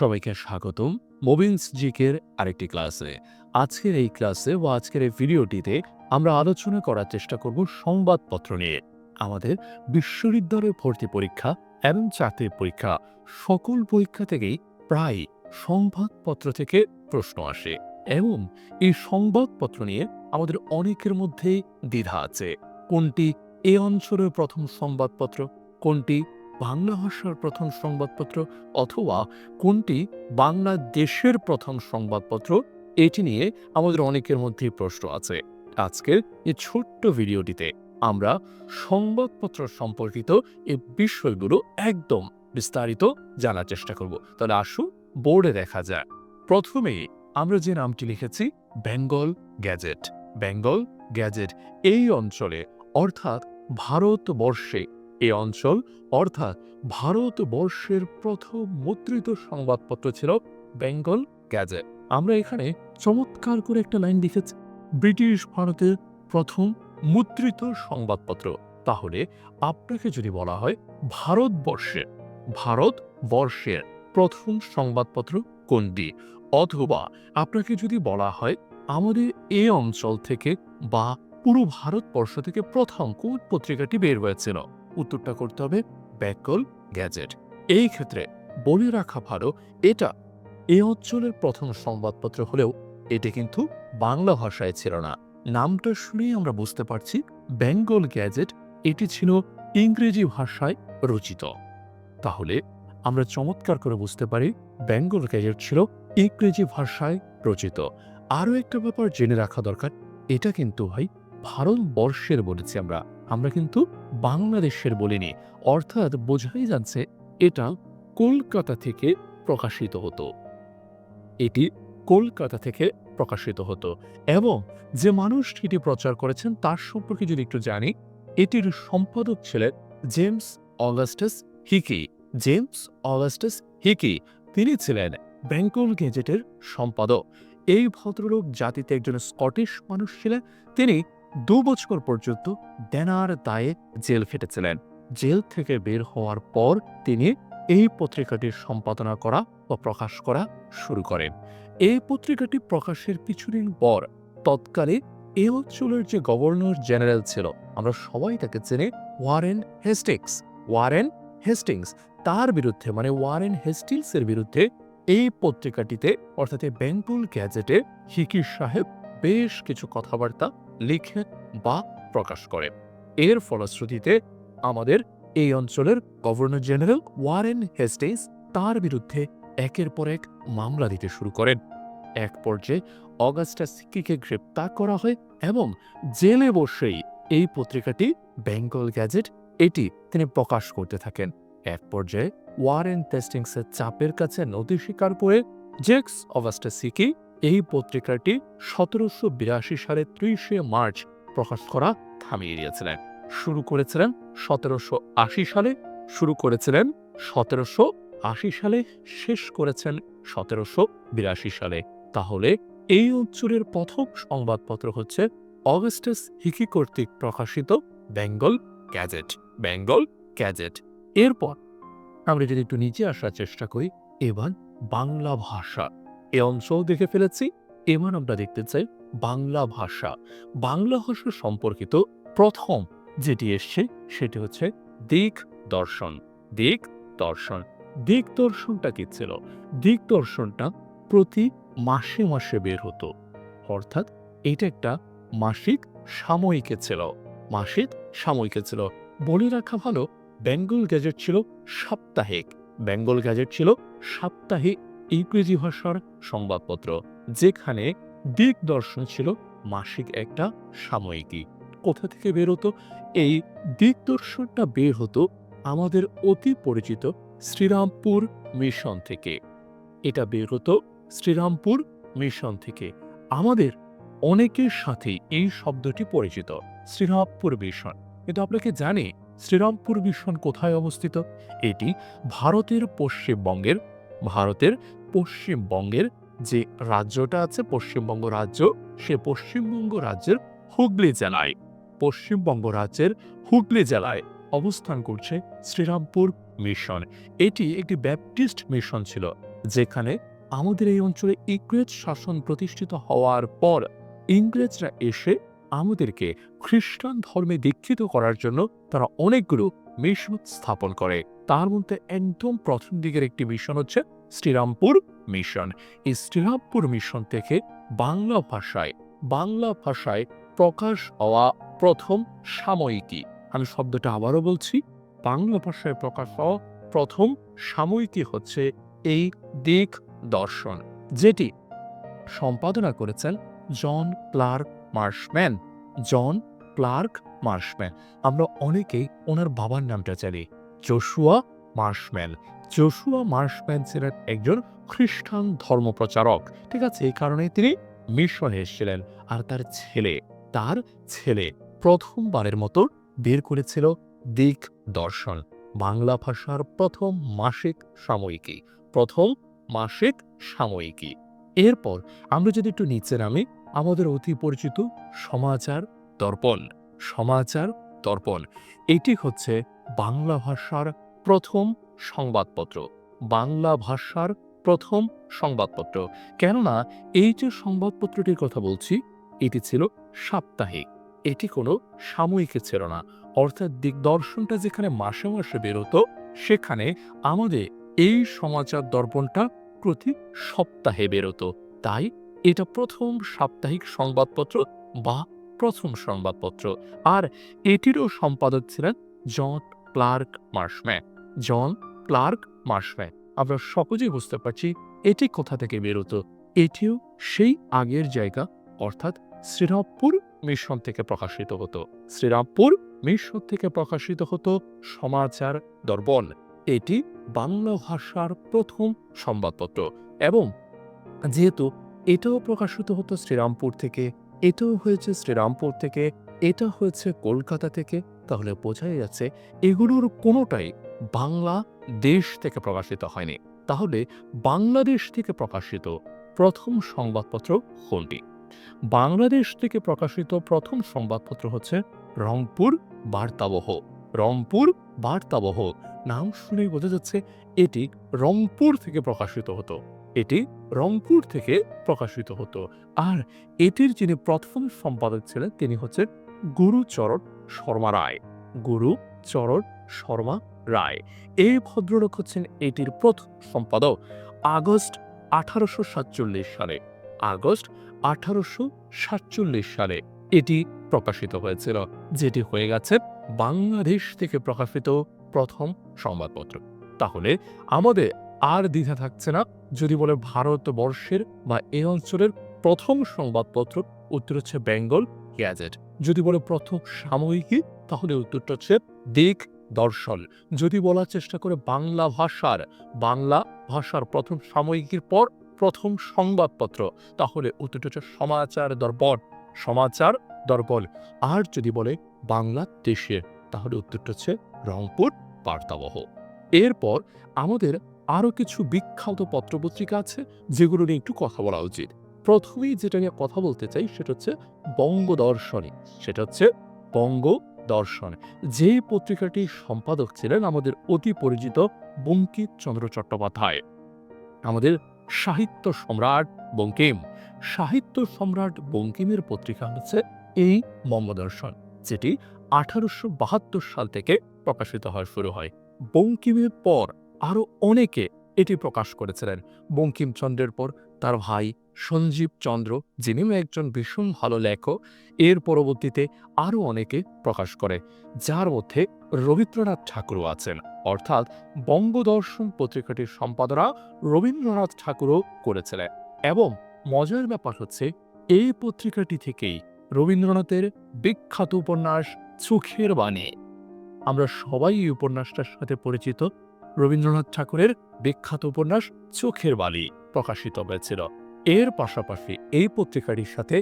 সবাইকে স্বাগতম মোবিন্স জিকের আরেকটি ক্লাসে। আজকের এই ক্লাসে বা আজকের এই ভিডিওটিতে আমরা আলোচনা করার চেষ্টা করব সংবাদপত্র নিয়ে। আমাদের বিশ্ববিদ্যালয় ভর্তি পরীক্ষা এবং চাকরির পরীক্ষা সকল পরীক্ষা থেকেই প্রায় সংবাদপত্র থেকে প্রশ্ন আসে এবং এই সংবাদপত্র নিয়ে আমাদের অনেকের মধ্যেই দ্বিধা আছে। কোনটি এ অঞ্চলের প্রথম সংবাদপত্র, কোনটি বাংলা ভাষার প্রথম সংবাদপত্র, অথবা কোনটি বাংলাদেশের প্রথম সংবাদপত্র, এটি নিয়ে আমাদের অনেকের মধ্যেই প্রশ্ন আছে। আজকের এই ছোট্ট ভিডিওটিতে আমরা সংবাদপত্র সম্পর্কিত এই বিষয়গুলো একদম বিস্তারিত জানার চেষ্টা করব। তাহলে আসুন বোর্ডে দেখা যায়। প্রথমেই আমরা যে নামটি লিখেছি বেঙ্গল গ্যাজেট। বেঙ্গল গ্যাজেট এই অঞ্চলে অর্থাৎ ভারতবর্ষে, এই অঞ্চল অর্থাৎ ভারতবর্ষের প্রথম মুদ্রিত সংবাদপত্র ছিল বেঙ্গল গ্যাজেট। আমরা এখানে চমৎকার করে একটা লাইন লিখেছি, ব্রিটিশ ভারতের প্রথম মুদ্রিত সংবাদপত্র। তাহলে আপনাকে যদি বলা হয় ভারতবর্ষের প্রথম সংবাদপত্র কোনটি, অথবা আপনাকে যদি বলা হয় আমাদের এই অঞ্চল থেকে বা পুরো ভারতবর্ষ থেকে প্রথম কোন পত্রিকাটি বের হয়েছিল, উত্তরটা করতে হবে বেঙ্গল গ্যাজেট। এই ক্ষেত্রে বলে রাখা ভালো, এটা এই অঞ্চলের প্রথম সংবাদপত্র হলেও এটি কিন্তু বাংলা ভাষায় ছিল না। নামটা শুনেই আমরা বুঝতে পারছি বেঙ্গল গ্যাজেট এটি ছিল ইংরেজি ভাষায় রচিত। তাহলে আমরা চমৎকার করে বুঝতে পারি বেঙ্গল গ্যাজেট ছিল ইংরেজি ভাষায় রচিত। আরও একটা ব্যাপার জেনে রাখা দরকার, এটা কিন্তু ভাই ভারতবর্ষের বলেছি আমরা কিন্তু বাংলাদেশের বলিনি। অর্থাৎ বোঝাই যাচ্ছে এটা কলকাতা থেকে প্রকাশিত হতো, এটি কলকাতা থেকে প্রকাশিত হতো। এবং যে মানুষটি এটি প্রচার করেছেন তার সম্পর্কে যদি একটু জানি, এটির সম্পাদক ছিলেন James Augustus Hicky. James Augustus Hicky তিনি ছিলেন বেঙ্গল গেজেটের সম্পাদক। এই ভদ্রলোক জাতিতে একজন স্কটিশ মানুষ ছিলেন। তিনি 2 বছর পর্যন্ত দেনার দায়ে জেল খেটেছিলেন। জেল থেকে বের হওয়ার পর তিনি এই পত্রিকাটির সম্পাদনা করা বা প্রকাশ করা শুরু করেন। এই পত্রিকাটি প্রকাশের কিছুদিন পর তৎকালে এই অঞ্চলের যে গভর্নর জেনারেল ছিল, আমরা সবাই তাকে চিনি ওয়ারেন হেস্টিংস। ওয়ারেন হেস্টিংস তার বিরুদ্ধে, মানে ওয়ারেন হেস্টিংসের বিরুদ্ধে এই পত্রিকাটিতে অর্থাৎ বেঙ্গল গ্যাজেটে হিকি সাহেব বেশ কিছু কথাবার্তা লিখে বা প্রকাশ করে। এর ফলশ্রুতিতে আমাদের এই অঞ্চলের গভর্নর জেনারেল ওয়ারেন হেস্টিংস তার বিরুদ্ধে একের পর এক মামলা দিতে শুরু করেন। এক পর্যায়ে অগাস্টাস হিকিকে গ্রেপ্তার করা হয় এবং জেলে বসেই এই পত্রিকাটি বেঙ্গল গ্যাজেট এটি তিনি প্রকাশ করতে থাকেন। এক পর্যায়ে ওয়ারেন হেস্টিংসের চাপের কাছে নতি স্বীকার করে জেমস অগাস্টাস হিকি এই পত্রিকাটি 1782 সালে 30 মার্চ প্রকাশ করা থামিয়ে দিয়েছিলেন। শুরু করেছিলেন 1780 সালে, শেষ করেছেন 1782 সালে। তাহলে এই অঞ্চলের প্রথম সংবাদপত্র হচ্ছে অগাস্টাস হিকি কর্তৃক প্রকাশিত বেঙ্গল গ্যাজেট। বেঙ্গল গ্যাজেট। এরপর আমরা যদি একটু নিচে আসার চেষ্টা করি, এবার বাংলা ভাষা এ অঞ্চল দেখে ফেলেছি। এবার আমরা দেখতে চাই বাংলা ভাষা। বাংলা ভাষা সম্পর্কিত প্রথম যেটি এসছে সেটি হচ্ছে দিকদর্শন। দিকদর্শন দিকদর্শনটা কি ছিল? দিকদর্শনটা প্রতি মাসে মাসে বের হতো, অর্থাৎ এটা একটা মাসিক সাময়িকী ছিল। মাসিক সাময়িকী ছিল। বলে রাখা ভালো, বেঙ্গল গ্যাজেট ছিল সাপ্তাহিক। বেঙ্গল গ্যাজেট ছিল সাপ্তাহিক ইংরেজি ভাষার সংবাদপত্র, যেখানে দিকদর্শন ছিল মাসিক একটা সাময়িকী। কোথা থেকে বের হতো? এই দিকদর্শনটা বের হতো আমাদের অতি পরিচিত শ্রীরামপুর মিশন থেকে। এটা বের হতো শ্রীরামপুর মিশন থেকে। আমাদের অনেকের সাথেই এই শব্দটি পরিচিত, শ্রীরামপুর মিশন। কিন্তু আপনাকে জানি শ্রীরামপুর মিশন কোথায় অবস্থিত? এটি ভারতের পশ্চিমবঙ্গের যে রাজ্যটা আছে, পশ্চিমবঙ্গ রাজ্য, সে পশ্চিমবঙ্গ রাজ্যের হুগলি জেলায় অবস্থান করছে শ্রীরামপুর মিশন। এটি একটি ব্যাপটিস্ট মিশন ছিল। যেখানে আমাদের এই অঞ্চলে ইংরেজ শাসন প্রতিষ্ঠিত হওয়ার পর ইংরেজরা এসে আমাদেরকে খ্রিস্টান ধর্মে দীক্ষিত করার জন্য তারা অনেকগুলো মিশন স্থাপন করে। তার মধ্যে একদম প্রথম দিকের একটি মিশন হচ্ছে শ্রীরামপুর মিশন। এই শ্রীরামপুর মিশন থেকে বাংলা ভাষায় প্রকাশ হওয়া প্রথম সাময়িকী, আমি শব্দটা আবারও বলছি, বাংলা ভাষায় প্রকাশ হওয়া প্রথম সাময়িকী হচ্ছে এই দিক দর্শন, যেটি সম্পাদনা করেছেন জন ক্লার্ক মার্শম্যান। জন ক্লার্ক মার্শম্যান, আমরা অনেকেই ওনার বাবার নামটা জানি, জোশুয়া মার্শম্যান। জোশুয়া মার্শম্যান ছিলেন একজন খ্রিস্টান ধর্মপ্রচারক, ঠিক আছে? এই কারণে তিনি মিশনে এসেছিলেন। আর তার ছেলে প্রথমবারের মতো বের করেছিল দিক দর্শন, বাংলা ভাষার প্রথম মাসিক সাময়িকী। এরপর আমরা যদি একটু নিচে নামি, আমাদের অতি পরিচিত সমাচার দর্পণ, এটি হচ্ছে বাংলা ভাষার প্রথম সংবাদপত্র। কেননা এই যে সংবাদপত্রটির কথা বলছি, এটি ছিল সাপ্তাহিক, এটি কোনো সাময়িকী ছিল না। অর্থাৎ দিগদর্শনটা যেখানে মাসে মাসে বেরোতো, সেখানে আমাদের এই সমাচার দর্পণটা প্রতি সপ্তাহে বেরোতো। তাই এটা প্রথম সাপ্তাহিক সংবাদপত্র বা প্রথম সংবাদপত্র। আর এটিরও সম্পাদক ছিলেন জন ক্লার্ক মার্শম্যান। আমরা সহজেই বুঝতে পারছি এটি কোথা থেকে বেরোতো। এটিও সেই আগের জায়গা, অর্থাৎ শ্রীরামপুর মিশন থেকে প্রকাশিত হতো সমাচার দর্পণ। এটি বাংলা ভাষার প্রথম সংবাদপত্র, এবং যেহেতু এটাও প্রকাশিত হতো শ্রীরামপুর থেকে, এটা হয়েছে কলকাতা থেকে, তাহলে বোঝাই যাচ্ছে এগুলোর কোনোটাই বাংলাদেশ থেকে প্রকাশিত হয়নি। তাহলে বাংলাদেশ থেকে প্রকাশিত প্রথম সংবাদপত্র কোনটি? বাংলাদেশ থেকে প্রকাশিত প্রথম সংবাদপত্র হচ্ছে রংপুর বার্তাবহ। নাম শুনেই বোঝা যাচ্ছে এটি রংপুর থেকে প্রকাশিত হতো। আর এটির যিনি প্রথম সম্পাদক ছিলেন তিনি হচ্ছেন গুরুচরণ শর্মা রায়। এই ভদ্রলোক হচ্ছেন এটির প্রথম সম্পাদক। আগস্ট 1847 সালে এটি প্রকাশিত হয়েছিল, যেটি হয়ে গেছে বাংলাদেশ থেকে প্রকাশিত প্রথম সংবাদপত্র। তাহলে আমাদের আর দ্বিধা থাকছে না, যদি বলে ভারতবর্ষের বা এই অঞ্চলের প্রথম সংবাদপত্র, উত্তর হচ্ছে বেঙ্গল গ্যাজেট। যদি বলে প্রথম সাময়িকী, তাহলে উত্তরটা হচ্ছে দিক দর্শন। যদি বলার চেষ্টা করে বাংলা ভাষার প্রথম সাময়িকীর পর প্রথম সংবাদপত্র, তাহলে উত্তরটা হচ্ছে সমাচার দর্পণ। আর যদি বলে বাংলাদেশের, তাহলে উত্তরটা হচ্ছে রংপুর বার্তাবহ। এরপর আমাদের আরো কিছু বিখ্যাত পত্রপত্রিকা আছে, যেগুলো নিয়ে একটু কথা বলা উচিত। প্রথমেই যেটা নিয়ে কথা বলতে চাই সেটা হচ্ছে বঙ্গদর্শন, যে পত্রিকাটির সম্পাদক ছিলেন আমাদের অতি পরিচিত বঙ্কিমচন্দ্র চট্টোপাধ্যায়, আমাদের সাহিত্য সম্রাট বঙ্কিমের পত্রিকা হচ্ছে এই বঙ্গদর্শন, যেটি 1872 সাল থেকে প্রকাশিত হওয়া শুরু হয়। বঙ্কিমের পর আরো অনেকে এটি প্রকাশ করেছিলেন। বঙ্কিমচন্দ্রের পর তার ভাই সঞ্জীব চন্দ্র, যিনিও একজন ভীষণ ভালো লেখক, এর পরবর্তীতে আরো অনেকে প্রকাশ করে, যার মধ্যে রবীন্দ্রনাথ ঠাকুরও আছেন। অর্থাৎ বঙ্গদর্শন পত্রিকাটির সম্পাদনা রবীন্দ্রনাথ ঠাকুরও করেছিলেন। এবং মজার ব্যাপার হচ্ছে, এই পত্রিকাটি থেকেই রবীন্দ্রনাথের বিখ্যাত উপন্যাস চোখের বাণী, আমরা সবাই এই উপন্যাসটার সাথে পরিচিত, রবীন্দ্রনাথ ঠাকুরের বিখ্যাত উপন্যাস চোখের বাণী প্রকাশিত হয়েছিল। এর পাশাপাশি এই পত্রিকাটির সাথে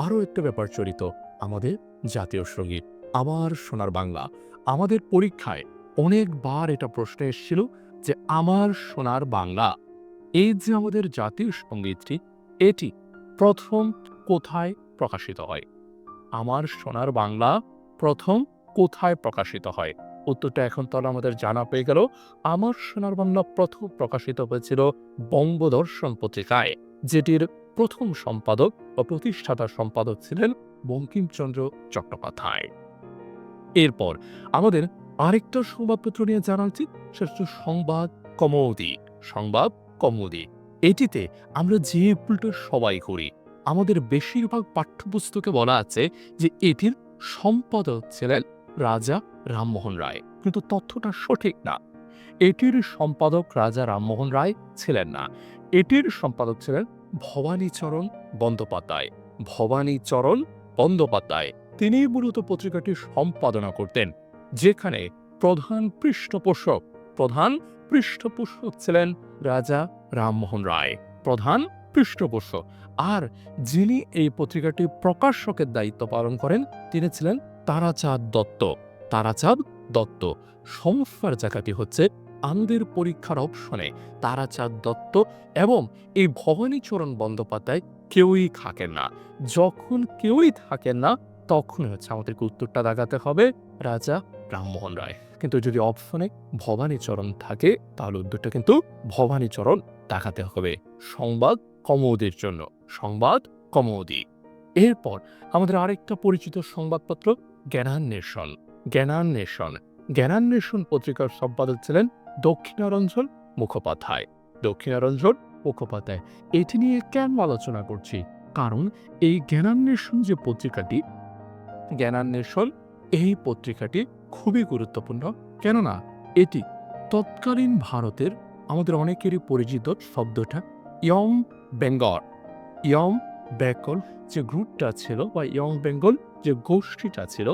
আরও একটা ব্যাপার জড়িত, আমাদের জাতীয় সঙ্গীত আমার সোনার বাংলা। আমাদের পরীক্ষায় অনেকবার এটা প্রশ্ন এসেছিল যে আমার সোনার বাংলা, এই যে আমাদের জাতীয় সঙ্গীতটি, এটি প্রথম কোথায় প্রকাশিত হয়? আমার সোনার বাংলা প্রথম কোথায় প্রকাশিত হয়? উত্তরটা এখন তাহলে আমাদের জানা পেয়ে গেল। আমার সোনার বাংলা প্রথম প্রকাশিত হয়েছিল বঙ্গদর্শন পত্রিকায়, যেটির প্রথম সম্পাদক বা প্রতিষ্ঠাতা সম্পাদক ছিলেন বঙ্কিমচন্দ্র চট্টোপাধ্যায়। এরপর আমাদের আরেকটা সংবাদপত্র নিয়ে জানা উচিত, সেটা হচ্ছে সংবাদ কৌমুদি। সংবাদ কৌমুদি, এটিতে আমরা যে ভুলটা সবাই করি, আমাদের বেশিরভাগ পাঠ্যপুস্তকে বলা আছে যে এটির সম্পাদক ছিলেন রাজা রামমোহন রায়, কিন্তু তথ্যটা সঠিক না। এটির সম্পাদক রাজা রামমোহন রায় ছিলেন না, এটির সম্পাদক ছিলেন ভবানীচরণ বন্দ্যোপাধ্যায়। ভবানীচরণ বন্দ্যোপাধ্যায় তিনি মূলত পত্রিকাটি সম্পাদনা করতেন, যেখানে প্রধান পৃষ্ঠপোষক ছিলেন রাজা রামমোহন রায়, প্রধান পৃষ্ঠপোষক। আর যিনি এই পত্রিকাটি প্রকাশকের দায়িত্ব পালন করেন তিনি ছিলেন তারাচাঁদ দত্ত। তারাচাঁদ দত্ত। সমস্যার জায়গাটি হচ্ছে আমাদের পরীক্ষার অপশনে তারাচাঁদ দত্ত এবং এই ভবানীচরণ বন্দ্যোপাধ্যায় কেউই থাকেন না। যখন কেউই থাকেন না তখন হচ্ছে আমাদেরকে উত্তরটা দাগাতে হবে রাজা রামমোহন রায়। কিন্তু যদি অপশনে ভবানীচরণ থাকে তাহলে উত্তরটা কিন্তু ভবানীচরণ দেখাতে হবে সংবাদ কৌমুদির জন্য। সংবাদ কৌমুদি। এরপর আমাদের আরেকটা পরিচিত সংবাদপত্র জ্ঞানান্বেষণ। জ্ঞানান্বেষণ। জ্ঞানান্বেষণ পত্রিকার সম্পাদক ছিলেন দক্ষিণারঞ্জন মুখোপাধ্যায়। দক্ষিণারঞ্জন মুখোপাধ্যায়। এটি নিয়ে কেন আলোচনা করছি? কারণ এই জ্ঞানান্বেষণ যে পত্রিকাটি, জ্ঞানান্বেষণ এই পত্রিকাটি খুবই গুরুত্বপূর্ণ। কেননা এটি তৎকালীন ভারতের আমাদের অনেকেরই পরিচিত শব্দটা ইয়ং বেঙ্গল। ইয়ং বেঙ্গল যে গ্রুপটা ছিল বা ইয়ং বেঙ্গল যে গোষ্ঠীটা ছিল,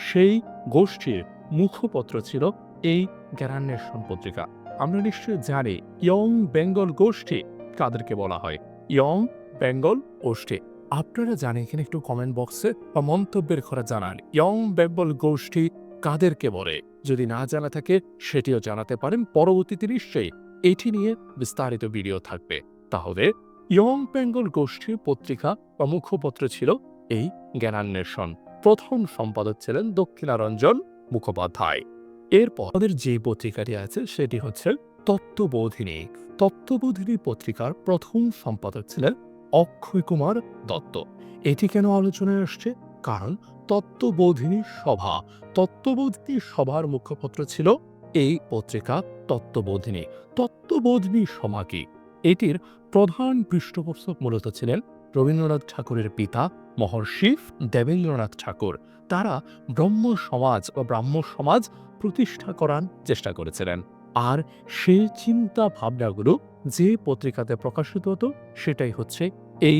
সেই গোষ্ঠীর মুখপত্র ছিল এই জ্ঞানান্বেষণ পত্রিকা। আমরা নিশ্চয়ই জানি ইয়ং বেঙ্গল গোষ্ঠী কাদেরকে বলা হয়। ইয়ং বেঙ্গল গোষ্ঠী আপনারা জানেন কিনা একটু কমেন্ট বক্সে বা মন্তব্যের ঘরে জানান ইয়ং বেঙ্গল গোষ্ঠী কাদেরকে বলে। যদি না জানা থাকে সেটিও জানাতে পারেন, পরবর্তীতে নিশ্চয়ই এটি নিয়ে বিস্তারিত ভিডিও থাকবে। তাহলে ইয়ং বেঙ্গল গোষ্ঠীর পত্রিকা বা মুখপত্র ছিল এই জ্ঞানান্বেষণ। প্রথম সম্পাদক ছিলেন দক্ষিণারঞ্জন মুখোপাধ্যায়। এরপর আমাদের যে পত্রিকাটি আছে সেটি হচ্ছে তত্ত্ববোধিনী। তত্ত্ববোধিনী পত্রিকার প্রথম সম্পাদক ছিলেন অক্ষয় কুমার দত্ত। এটি কেন আলোচনায় আসছে? কারণ তত্ত্ববোধিনী সভার মুখপত্র ছিল এই পত্রিকা তত্ত্ববোধিনী। তত্ত্ববোধিনী সভা কি? এটির প্রধান পৃষ্ঠপোষক মূলত ছিলেন রবীন্দ্রনাথ ঠাকুরের পিতা মহর্ষি দেবেন্দ্রনাথ ঠাকুর। তারা ব্রাহ্ম সমাজ প্রতিষ্ঠা করার চেষ্টা করেছিলেন। আর সেই চিন্তা ভাবনাগুলো যে পত্রিকাতে প্রকাশিত হতো সেটাই হচ্ছে এই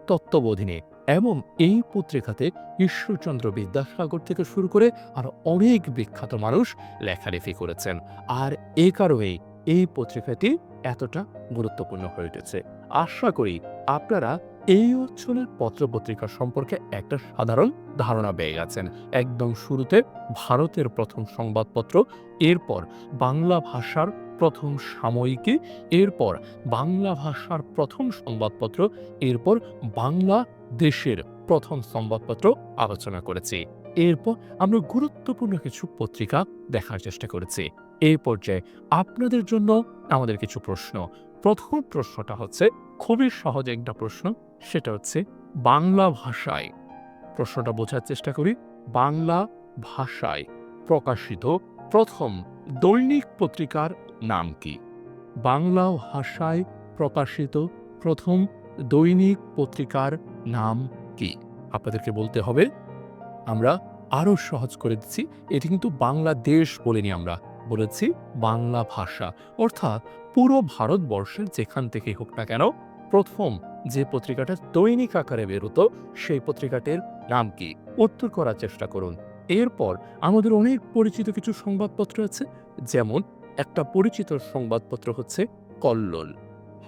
তত্ত্ববোধিনী। এবং এই পত্রিকাতে ঈশ্বরচন্দ্র বিদ্যাসাগর থেকে শুরু করে আর অনেক বিখ্যাত মানুষ লেখালেখি করেছেন। আর এ কারণেই এই পত্রিকাটি এতটা গুরুত্বপূর্ণ হয়ে উঠেছে। আশা করি আপনারা এই অঞ্চলের পত্রপত্রিকা সম্পর্কে একটা সাধারণ ধারণা পেয়ে গেছেন। একদম শুরুতে ভারতের প্রথম সংবাদপত্র, এরপর বাংলা ভাষার প্রথম সাময়িকী, এরপর বাংলা ভাষার প্রথম সংবাদপত্র, এরপর বাংলা দেশের প্রথম সংবাদপত্র আলোচনা করেছি। এরপর আমরা গুরুত্বপূর্ণ কিছু পত্রিকা দেখার চেষ্টা করেছি। এই পর্যায়ে আপনাদের জন্য আমাদের কিছু প্রশ্ন। প্রথম প্রশ্নটা হচ্ছে খুবই সহজ একটা প্রশ্ন, সেটা হচ্ছে বাংলা ভাষায়, প্রশ্নটা বোঝার চেষ্টা করি, বাংলা ভাষায় প্রকাশিত প্রথম দৈনিক পত্রিকার নাম কি? বাংলা ভাষায় প্রকাশিত প্রথম দৈনিক পত্রিকার নাম কি? আপনাদেরকে বলতে হবে। আমরা আরো সহজ করে দিচ্ছি, এটি কিন্তু বাংলাদেশ বলিনি, আমরা বলেছি বাংলা ভাষা। অর্থাৎ পুরো ভারতবর্ষের যেখান থেকেই হোক না কেন প্রথম যে পত্রিকাটা দৈনিক আকারে বেরোতো সেই পত্রিকাটির নাম কি? উত্তর করার চেষ্টা করুন। এরপর আমাদের অনেক পরিচিত কিছু সংবাদপত্র আছে, যেমন একটা পরিচিত সংবাদপত্র হচ্ছে কল্লোল।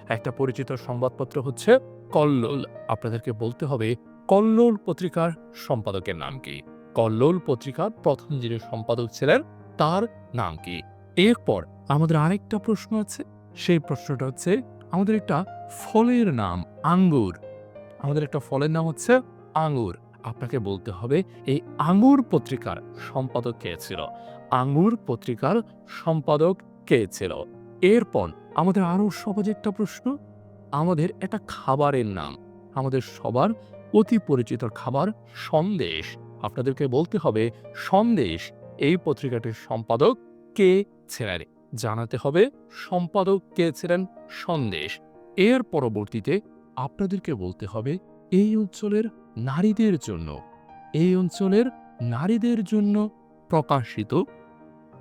একটা পরিচিত সংবাদপত্র হচ্ছে কল্লোল। আপনাদেরকে বলতে হবে কল্লোল পত্রিকার সম্পাদকের নাম কি? কল্লোল পত্রিকার প্রথম যিনি সম্পাদক ছিলেন তার নাম কি? এরপর আমাদের আরেকটা প্রশ্ন আছে, সেই প্রশ্নটা হচ্ছে আমাদের একটা ফলের নাম আঙ্গুর। আমাদের একটা ফলের নাম হচ্ছে আঙ্গুর। আপনাকে বলতে হবে এই আঙ্গুর পত্রিকার সম্পাদক কে ছিল। আঙ্গুর পত্রিকার সম্পাদক কে ছিল? এরপর আমাদের আরো সহজ একটা প্রশ্ন, আমাদের একটা খাবারের নাম, আমাদের সবার অতি পরিচিত খাবার সন্দেশ। আপনাদেরকে বলতে হবে সন্দেশ এই পত্রিকাটির সম্পাদক কে ছিলেন? জানাতে হবে সম্পাদক কে ছিলেন সন্দেশ। এর পরবর্তীতে আপনাদেরকে বলতে হবে এই অঞ্চলের নারীদের জন্য, এই অঞ্চলের নারীদের জন্য প্রকাশিত,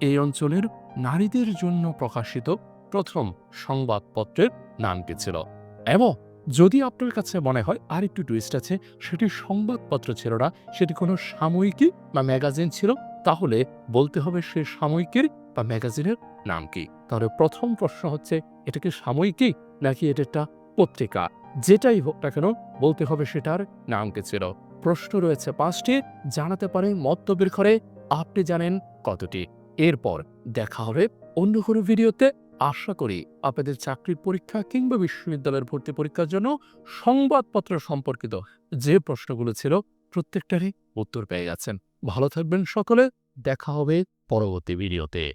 এই অঞ্চলের নারীদের জন্য প্রকাশিত প্রথম সংবাদপত্রের নাম কি ছিল? এবং যদি আপনার কাছে মনে হয় আরেকটু টুইস্ট আছে, সেটি সংবাদপত্র ছিল না, সেটি কোনো সাময়িকী বা ম্যাগাজিন ছিল, তাহলে বলতে হবে সে সাময়িকীর বা ম্যাগাজিনের নাম কি? তাহলে প্রথম প্রশ্ন হচ্ছে এটা কি সাময়িকী নাকি এটা একটা পত্রিকা? যেটাই হোক না কেন বলতে হবে সেটার নাম কি ছিল। প্রশ্ন রয়েছে ৫টি, জানাতে পারেন মন্তব্যের ঘরে আপনি জানেন কতটি। এরপর দেখা হবে অন্য কোনো ভিডিওতে। আশা করি আপনাদের চাকরির পরীক্ষা কিংবা বিশ্ববিদ্যালয়ের ভর্তি পরীক্ষার জন্য সংবাদপত্র সম্পর্কিত যে প্রশ্নগুলো ছিল প্রত্যেকটারই উত্তর পেয়ে গেছেন। ভালো থাকবেন সকলে, দেখা হবে পরবর্তী ভিডিওতে।